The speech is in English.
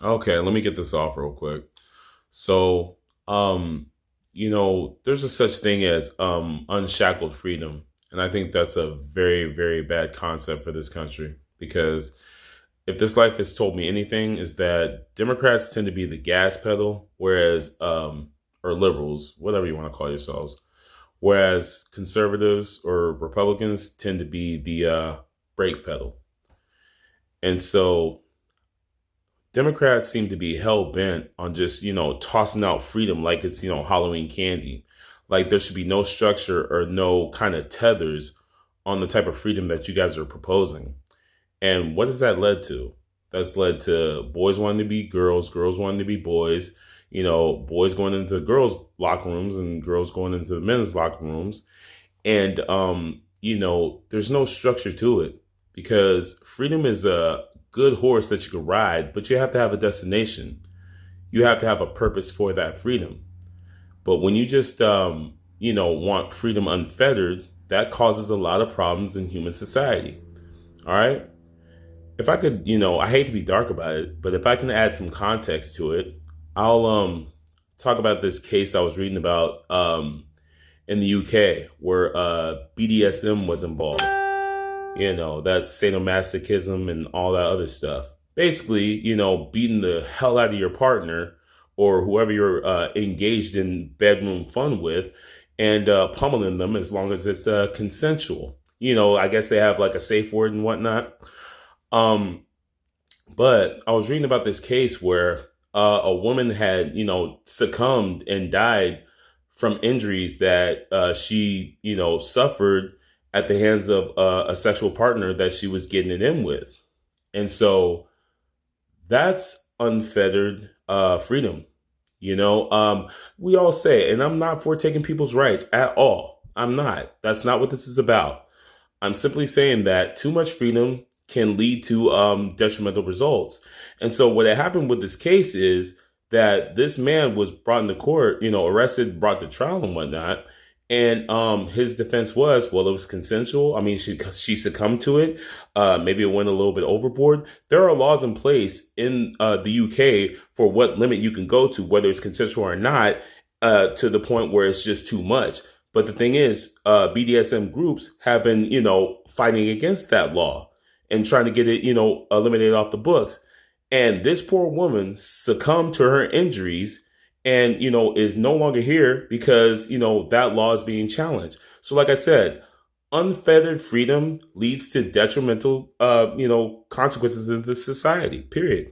Okay, let me get this off real quick. So, there's a such thing as unshackled freedom, and I think that's a very, very bad concept for this country because if this life has told me anything, is that Democrats tend to be the gas pedal, whereas or liberals, whatever you want to call yourselves, whereas conservatives or Republicans tend to be the brake pedal. And so Democrats seem to be hell bent on just, tossing out freedom like it's, Halloween candy. Like there should be no structure or no kind of tethers on the type of freedom that you guys are proposing. And what has that led to? That's led to boys wanting to be girls, girls wanting to be boys, boys going into the girls' locker rooms and girls going into the men's locker rooms. And there's no structure to it because freedom is a good horse that you can ride, but you have to have a destination. You have to have a purpose for that freedom. But when you just want freedom unfettered, that causes a lot of problems in human society. All right. If I could, I hate to be dark about it, but if I can add some context to it, I'll talk about this case I was reading about in the UK where BDSM was involved. That's sadomasochism and all that other stuff. Basically, beating the hell out of your partner or whoever you're engaged in bedroom fun with and pummeling them as long as it's consensual. I guess they have like a safe word and whatnot. Um, but I was reading about this case where a woman had, succumbed and died from injuries that she, suffered at the hands of a sexual partner that she was getting it in with. And so that's unfettered freedom. We all say, and I'm not for taking people's rights at all. I'm not. That's not what this is about. I'm simply saying that too much freedom can lead to detrimental results. And so what had happened with this case is that this man was brought into court, arrested, brought to trial and whatnot. And his defense was, well, it was consensual. I mean, she succumbed to it. Maybe it went a little bit overboard. There are laws in place in the UK for what limit you can go to, whether it's consensual or not, to the point where it's just too much. But the thing is, BDSM groups have been, fighting against that law and trying to get it, eliminated off the books. And this poor woman succumbed to her injuries and, is no longer here because, that law is being challenged. So like I said, unfettered freedom leads to detrimental, consequences in the society, period.